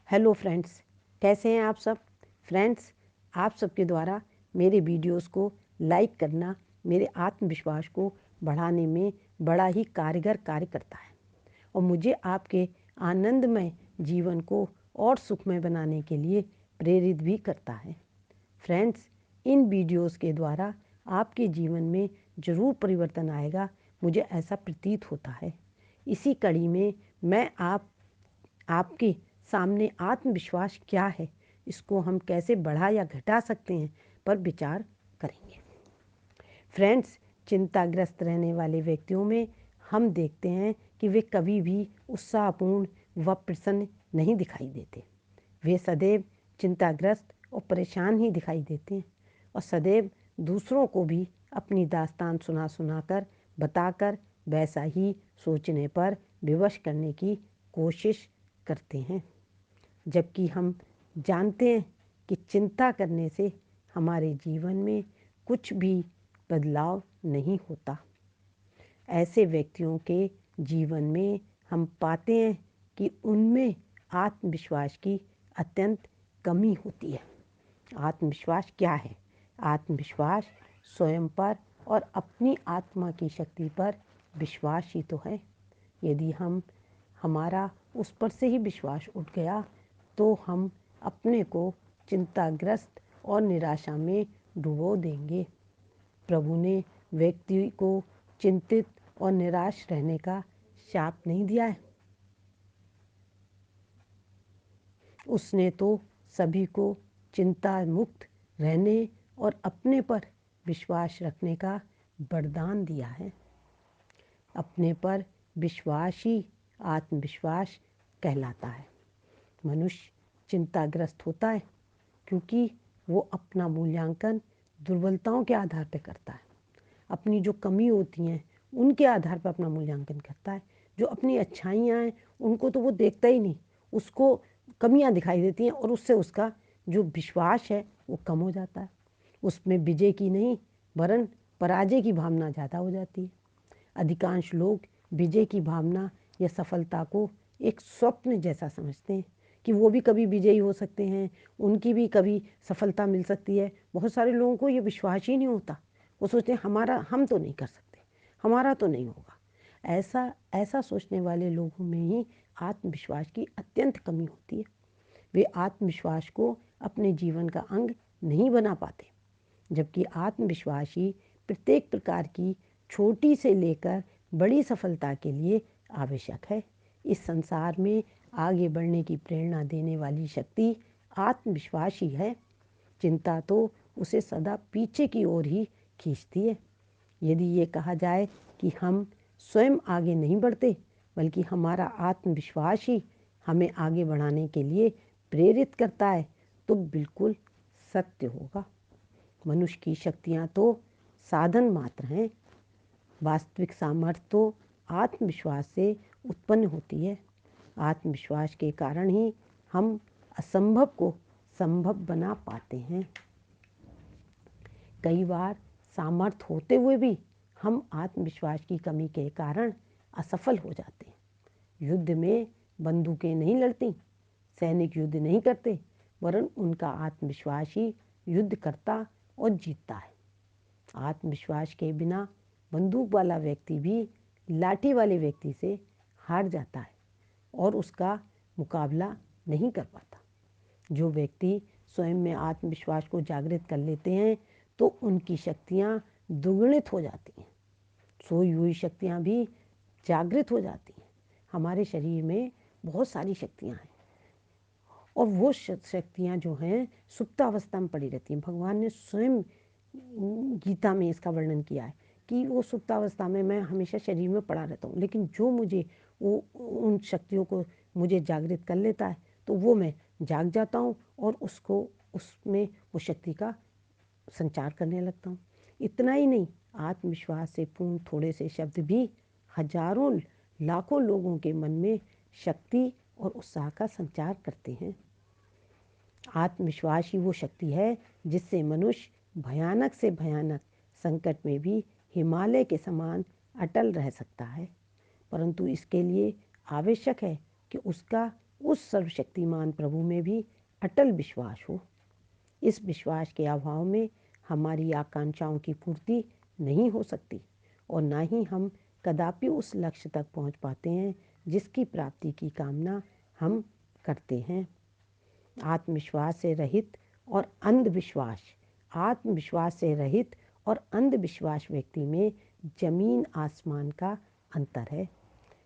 Hello friends, कैसे हैं आप सब। फ्रेंड्स, आप सबके द्वारा मेरे वीडियोस को लाइक करना मेरे आत्मविश्वास को बढ़ाने में बड़ा ही कारगर कार्य करता है और मुझे आपके आनंदमय जीवन को और सुखमय बनाने के लिए प्रेरित भी करता है। फ्रेंड्स, इन वीडियोस के द्वारा आपके जीवन में ज़रूर परिवर्तन आएगा, मुझे ऐसा प्रतीत होता है। इसी कड़ी में मैं आपके सामने आत्मविश्वास क्या है, इसको हम कैसे बढ़ा या घटा सकते हैं पर विचार करेंगे। फ्रेंड्स, चिंताग्रस्त रहने वाले व्यक्तियों में हम देखते हैं कि वे कभी भी उत्साहपूर्ण व प्रसन्न नहीं दिखाई देते। वे सदैव चिंताग्रस्त और परेशान ही दिखाई देते हैं और सदैव दूसरों को भी अपनी दास्तान सुनाकर बताकर वैसा ही सोचने पर विवश करने की कोशिश करते हैं, जबकि हम जानते हैं कि चिंता करने से हमारे जीवन में कुछ भी बदलाव नहीं होता। ऐसे व्यक्तियों के जीवन में हम पाते हैं कि उनमें आत्मविश्वास की अत्यंत कमी होती है। आत्मविश्वास क्या है? आत्मविश्वास स्वयं पर और अपनी आत्मा की शक्ति पर विश्वास ही तो है। यदि हमारा उस पर से ही विश्वास उठ गया तो हम अपने को चिंताग्रस्त और निराशा में डुबो देंगे। प्रभु ने व्यक्ति को चिंतित और निराश रहने का शाप नहीं दिया है। उसने तो सभी को चिंता मुक्त रहने और अपने पर विश्वास रखने का वरदान दिया है। अपने पर विश्वास ही आत्मविश्वास कहलाता है। मनुष्य चिंताग्रस्त होता है क्योंकि वो अपना मूल्यांकन दुर्बलताओं के आधार पर करता है। अपनी जो कमी होती हैं उनके आधार पर अपना मूल्यांकन करता है। जो अपनी अच्छाइयाँ हैं उनको तो वो देखता ही नहीं, उसको कमियाँ दिखाई देती हैं और उससे उसका जो विश्वास है वो कम हो जाता है। उसमें विजय की नहीं वरन पराजय की भावना ज़्यादा हो जाती है। अधिकांश लोग विजय की भावना या सफलता को एक स्वप्न जैसा समझते हैं कि वो भी कभी विजयी हो सकते हैं, उनकी भी कभी सफलता मिल सकती है। बहुत सारे लोगों को ये विश्वास ही नहीं होता। वो सोचते हैं हम तो नहीं कर सकते, हमारा तो नहीं होगा। ऐसा सोचने वाले लोगों में ही आत्मविश्वास की अत्यंत कमी होती है। वे आत्मविश्वास को अपने जीवन का अंग नहीं बना पाते, जबकि आत्मविश्वास ही प्रत्येक प्रकार की छोटी से लेकर बड़ी सफलता के लिए आवश्यक है। इस संसार में आगे बढ़ने की प्रेरणा देने वाली शक्ति आत्मविश्वास ही है। चिंता तो उसे सदा पीछे की ओर ही खींचती है। यदि ये कहा जाए कि हम स्वयं आगे नहीं बढ़ते बल्कि हमारा आत्मविश्वास ही हमें आगे बढ़ाने के लिए प्रेरित करता है तो बिल्कुल सत्य होगा। मनुष्य की शक्तियाँ तो साधन मात्र हैं। वास्तविक सामर्थ्य तो आत्मविश्वास से उत्पन्न होती है। आत्मविश्वास के कारण ही हम असंभव को संभव बना पाते हैं। कई बार सामर्थ्य होते हुए भी हम आत्मविश्वास की कमी के कारण असफल हो जाते हैं। युद्ध में बंदूकें नहीं लड़ती, सैनिक युद्ध नहीं करते, वरन उनका आत्मविश्वास ही युद्ध करता और जीतता है। आत्मविश्वास के बिना बंदूक वाला व्यक्ति भी लाठी वाले व्यक्ति से हार जाता है और उसका मुकाबला नहीं कर पाता। जो व्यक्ति स्वयं में आत्मविश्वास को जागृत कर लेते हैं तो उनकी शक्तियाँ दुगुणित हो जाती हैं। सोई हुई शक्तियाँ भी जागृत हो जाती हैं। हमारे शरीर में बहुत सारी शक्तियाँ हैं और वो शक्तियाँ जो हैं सुप्तावस्था में पड़ी रहती हैं। भगवान ने स्वयं गीता में इसका वर्णन किया है कि वो सुप्तावस्था में मैं हमेशा शरीर में पड़ा रहता हूँ, लेकिन जो मुझे वो उन शक्तियों को मुझे जागृत कर लेता है तो वो मैं जाग जाता हूँ और उसमें वो शक्ति का संचार करने लगता हूँ। इतना ही नहीं, आत्मविश्वास से पूर्ण थोड़े से शब्द भी हजारों लाखों लोगों के मन में शक्ति और उत्साह का संचार करते हैं। आत्मविश्वास ही वो शक्ति है जिससे मनुष्य भयानक से भयानक संकट में भी हिमालय के समान अटल रह सकता है। परंतु इसके लिए आवश्यक है कि उसका उस सर्वशक्तिमान प्रभु में भी अटल विश्वास हो। इस विश्वास के अभाव में हमारी आकांक्षाओं की पूर्ति नहीं हो सकती और ना ही हम कदापि उस लक्ष्य तक पहुंच पाते हैं जिसकी प्राप्ति की कामना हम करते हैं। आत्मविश्वास से रहित और अंधविश्वास व्यक्ति में जमीन आसमान का अंतर है।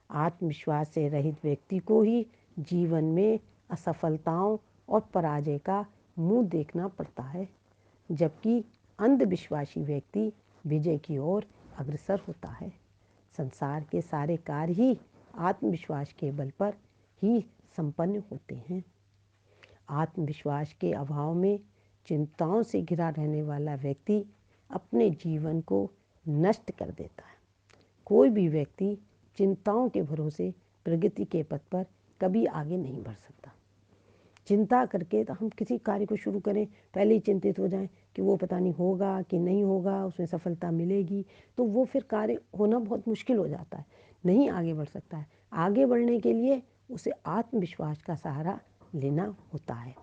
आत्मविश्वास से रहित व्यक्ति को ही जीवन में असफलताओं और पराजय का मुंह देखना पड़ता है, जबकि अंधविश्वासी व्यक्ति विजय की ओर अग्रसर होता है। संसार के सारे कार्य ही आत्मविश्वास के बल पर ही संपन्न होते हैं। आत्मविश्वास के अभाव में चिंताओं से घिरा रहने वाला व्यक्ति अपने जीवन को नष्ट कर देता है। कोई भी व्यक्ति चिंताओं के भरोसे प्रगति के पथ पर कभी आगे नहीं बढ़ सकता। चिंता करके तो हम किसी कार्य को शुरू करें, पहले ही चिंतित हो जाएं कि वो पता नहीं होगा कि नहीं होगा, उसमें सफलता मिलेगी, तो वो फिर कार्य होना बहुत मुश्किल हो जाता है, नहीं आगे बढ़ सकता है। आगे बढ़ने के लिए उसे आत्मविश्वास का सहारा लेना होता है।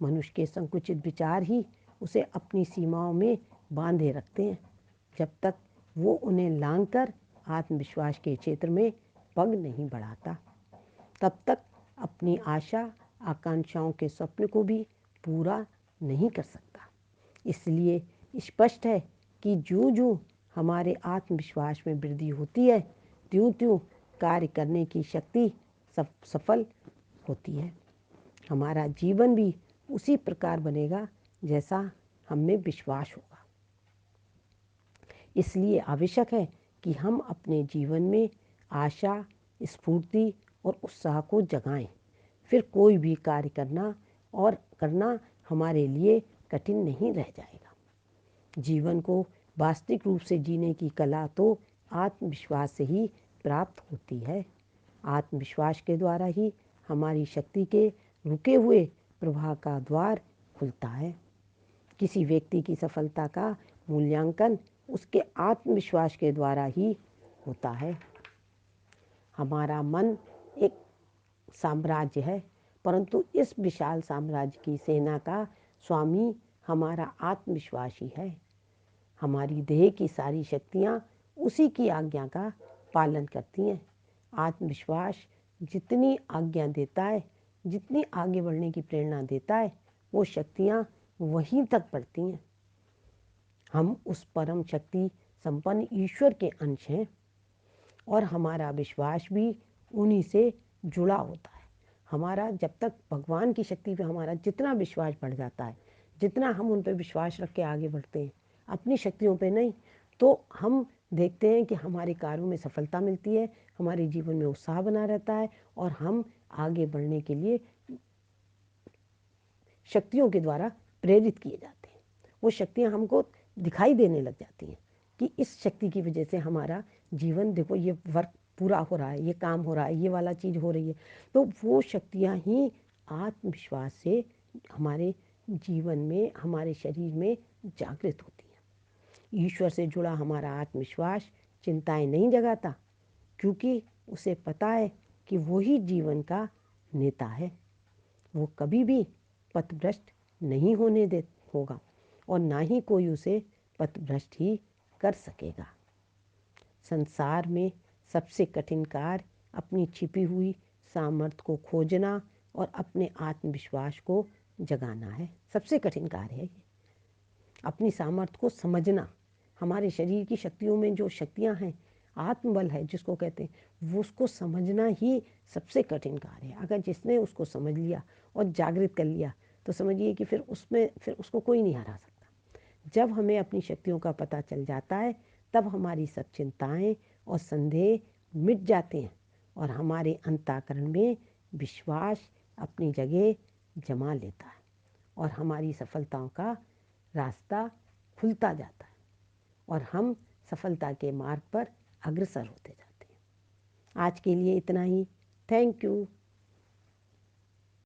मनुष्य के संकुचित विचार ही उसे अपनी सीमाओं में बांधे रखते हैं। जब तक वो उन्हें लांघकर आत्मविश्वास के क्षेत्र में पग नहीं बढ़ाता, तब तक अपनी आशा आकांक्षाओं के स्वप्न को भी पूरा नहीं कर सकता। इसलिए स्पष्ट है कि जो हमारे आत्मविश्वास में वृद्धि होती है, त्यों कार्य करने की शक्ति सफल होती है। हमारा जीवन भी उसी प्रकार बनेगा जैसा हमें विश्वास होगा। इसलिए आवश्यक है कि हम अपने जीवन में आशा, स्फूर्ति और उत्साह को जगाएं। फिर कोई भी कार्य करना हमारे लिए कठिन नहीं रह जाएगा। जीवन को वास्तविक रूप से जीने की कला तो आत्मविश्वास से ही प्राप्त होती है। आत्मविश्वास के द्वारा ही हमारी शक्ति के रुके हुए प्रवाह का द्वार खुलता है। किसी व्यक्ति की सफलता का मूल्यांकन उसके आत्मविश्वास के द्वारा ही होता है। हमारा मन एक साम्राज्य है, परंतु इस विशाल साम्राज्य की सेना का स्वामी हमारा आत्मविश्वास ही है। हमारी देह की सारी शक्तियाँ उसी की आज्ञा का पालन करती हैं। आत्मविश्वास जितनी आज्ञा देता है, जितनी आगे बढ़ने की प्रेरणा देता है, वो शक्तियाँ वहीं तक बढ़ती हैं। हम उस परम शक्ति संपन्न ईश्वर के अंश हैं और हमारा विश्वास भी उन्हीं से जुड़ा होता है। हमारा जब तक भगवान की शक्ति पे हमारा जितना विश्वास बढ़ जाता है, जितना हम उन पर विश्वास रख के आगे बढ़ते हैं, अपनी शक्तियों पे नहीं, तो हम देखते हैं कि हमारे कार्यों में सफलता मिलती है, हमारे जीवन में उत्साह बना रहता है और हम आगे बढ़ने के लिए शक्तियों के द्वारा प्रेरित किए जाते हैं। वो शक्तियाँ हमको दिखाई देने लग जाती हैं कि इस शक्ति की वजह से हमारा जीवन, देखो ये वर्क पूरा हो रहा है, ये काम हो रहा है, ये वाला चीज़ हो रही है। तो वो शक्तियाँ ही आत्मविश्वास से हमारे जीवन में, हमारे शरीर में जागृत होती हैं। ईश्वर से जुड़ा हमारा आत्मविश्वास चिंताएं नहीं जगाता, क्योंकि उसे पता है कि वही जीवन का नेता है। वो कभी भी पथभ्रष्ट नहीं होगा और ना ही कोई उसे पथभ्रष्ट ही कर सकेगा। संसार में सबसे कठिन कार्य अपनी छिपी हुई सामर्थ्य को खोजना और अपने आत्मविश्वास को जगाना है। सबसे कठिन कार्य है ये, अपनी सामर्थ्य को समझना। हमारे शरीर की शक्तियों में जो शक्तियां हैं, आत्मबल है जिसको कहते हैं, वो उसको समझना ही सबसे कठिन कार्य है। अगर जिसने उसको समझ लिया और जागृत कर लिया तो समझिए कि फिर उसको कोई नहीं हरा सकता। जब हमें अपनी शक्तियों का पता चल जाता है, तब हमारी सब चिंताएं और संदेह मिट जाते हैं और हमारे अंतःकरण में विश्वास अपनी जगह जमा लेता है और हमारी सफलताओं का रास्ता खुलता जाता है और हम सफलता के मार्ग पर अग्रसर होते जाते हैं। आज के लिए इतना ही। Thank you.